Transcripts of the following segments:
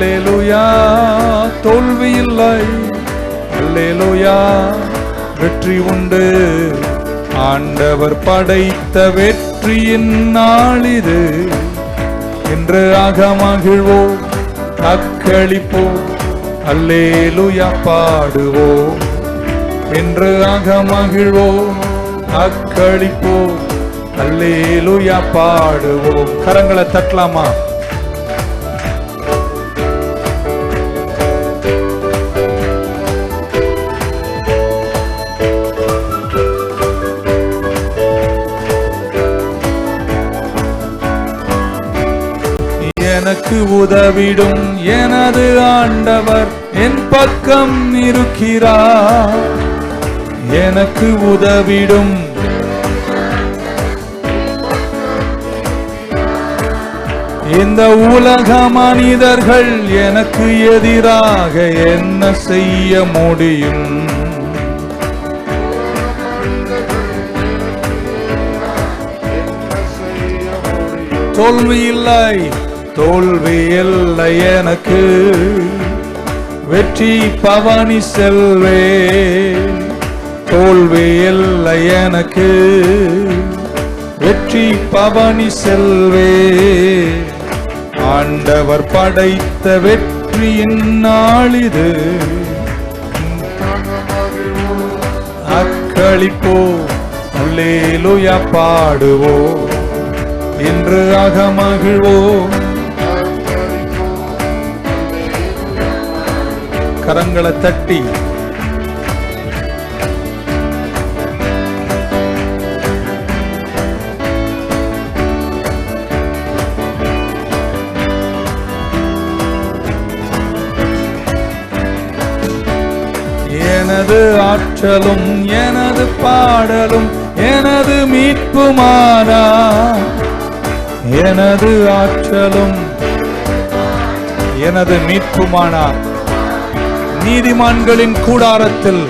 அல்லேலூயா தோல்வி இல்லை, அல்லேலூயா வெற்றி உண்டு. ஆண்டவர் படைத்த வெற்றியின் நாள் இது. இன்று அகமகிழ்வோம், அக்களிப்போம், அல்லேலூயா பாடுவோம். இன்று அகமகிழ்வோம், அக்களிப்போம், அல்லேலூயா பாடுவோம். கரங்களை தட்டலாமா? எனக்கு உதவிடும் எனது ஆண்டவர் என் பக்கம் இருக்கிறார். எனக்கு உதவிடும் இந்த உலக மனிதர்கள் எனக்கு எதிராக என்ன செய்ய முடியும்? தோல்வி இல்லை, தோல்வி இல்லை எனக்கு, வெற்றி பவனி செல்வே. தோல்வி இல்லை எனக்கு, வெற்றி பவனி செல்வே. ஆண்டவர் படைத்த வெற்றியின் நாள் இது. அக்களிப்போ, அல்லேலூயா பாடுவோ. இன்று அகமகிழ்வோம். கரங்களை தட்டி எனது ஆற்றலும் எனது பாடலும் எனது மீட்புமானா. எனது ஆற்றலும் எனது மீட்புமானா. நீதிமான்களின் கூடாரத்தில்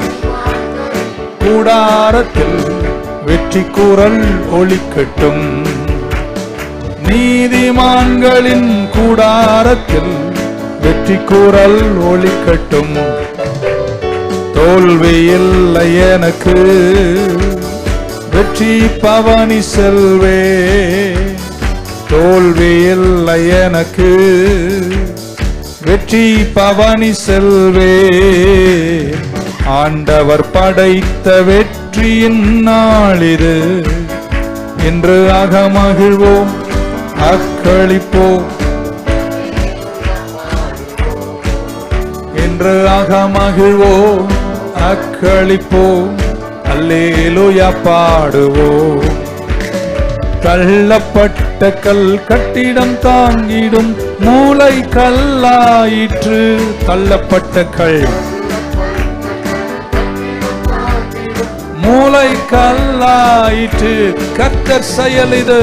வெற்றி கூறல் ஒலிக்கட்டும். நீதிமான்களின் கூடாரத்தில் வெற்றி கூறல் ஒலிக்கட்டும். தோல்வி இல்லை எனக்கு, வெற்றி பவனி செல்வே. தோல்வி இல்லை எனக்கு, வெற்றி பவனி செல்வே. ஆண்டவர் படைத்த வெற்றியின் நாள் இது. இன்று அகமகிழ்வோம், அக்களிப்போம். இன்று அகமகிழ்வோம், அக்களிப்போம், அல்லேலூயா பாடுவோம். தள்ளப்பட்ட கல் கட்டிடம் தாங்கிடும் மூளை கல்லாயிற்று. தள்ளப்பட்ட கல் மூளை கல்லாயிற்று. கர்த்தர் செயல் இது,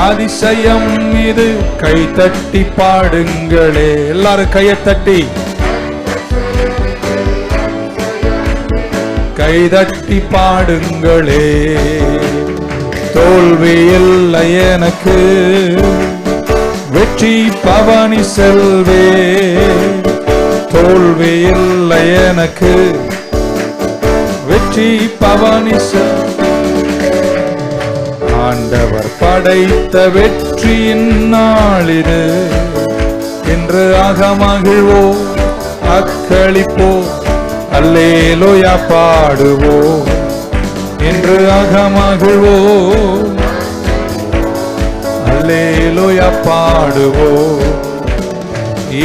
அதிசயம் இது. கை தட்டி பாடுங்களே, எல்லாரும் கையை தட்டி கைதட்டி பாடுங்களே. தோல்வி இல்லை எனக்கு, வெற்றி பவனி செல்வே. தோல்வி இல்லை எனக்கு, வெற்றி பவனி செல்வே. ஆண்டவர் படைத்த வெற்றியின் நாள் இது. இன்று அகமகிழ்வோம், அக்களிப்போம், அல்லேலூயா பாடுவோம். இன்று அகமகிழ்வோம், அல்லேலூயா பாடுவோம்.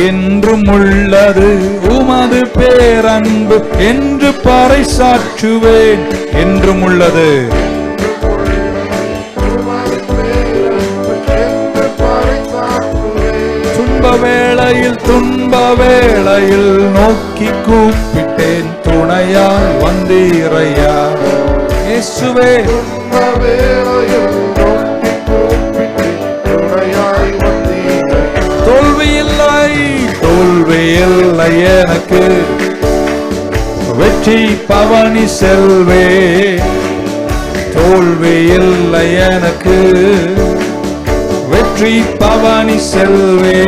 என்றும் உள்ளது உமது பேரன்பு என்று பறைசாற்றுவேன். என்றும் உள்ளது துன்ப வேளையில் நோக்கி கூப்பிட்டேன், துணையால் வந்தீரையா இயேசுவே. தோல்வி இல்லை எனக்கு, வெற்றி பவனி செல்வே. தோல்வி இல்லை எனக்கு, வெற்றி பவனி செல்வே.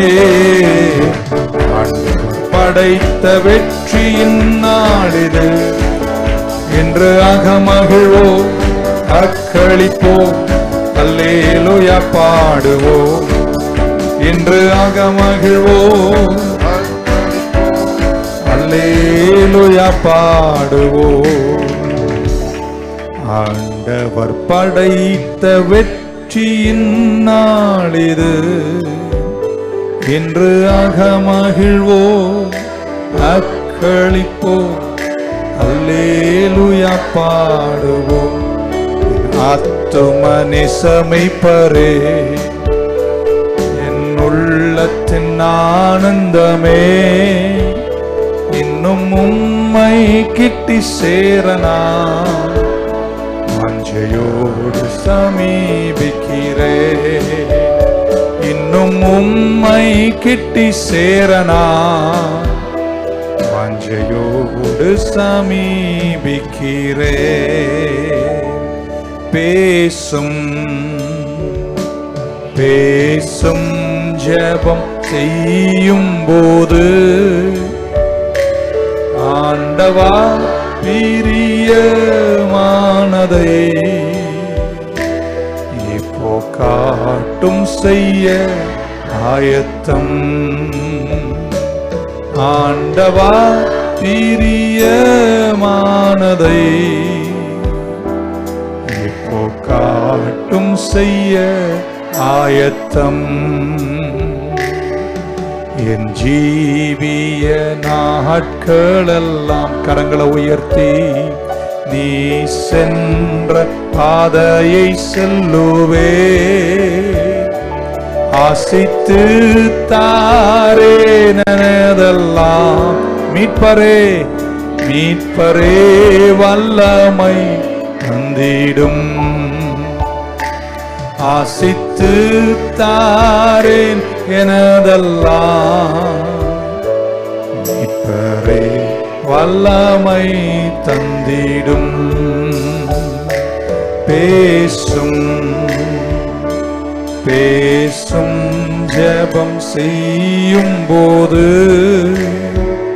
படைத்த வெற்றியின் நாளிது. இன்று அகமகிழ்வோம், அக்களிப்போம், அல்லேலூயா பாடுவோம். இன்று அகமகிழ்வோம், அல்லேலூயா பாடுவோம். ஆண்டவர் படைத்த வெற்றியின் நாளிது. இன்று அகமகிழ்வோம், அக்களிப்போம், அல்லேலூயா பாடுவோம். ஆத்தும நேசமைப்பரே, என் உள்ளத்தின் ஆனந்தமே, இன்னும் உம்மை கிட்டி சேரனா வாஞ்சையோடு சமீபிக்கிறே. இன்னும் உம்மை கிட்டி சேரனா வாஞ்சையோடு சமீபிக்கிறே. பேசும் பேசும் ஜெபம் செய்யும் போது ஆண்டவா பிரியமானதை இப்போ காட்டும் செய்ய ஆயத்தம். ஆண்டவா பிரியமானதை இப்போ காட்டும் செய்ய ஆயத்தம். என் ஜீவிய நாட்களெல்லாம் கரங்களை உயர்த்தி நீ சென்ற பாதையை செல்லுவே. ஆசித்து தாரே நனதெல்லாம் மீட்பரே, மீட்பரே வல்லமை தந்திடும். ஆசித்து தாரேன் எனதெல்லாம் மீட்பரே வல்லமை தந்திடும். பேசும் பேசும் ஜெபம் செய்யும் போது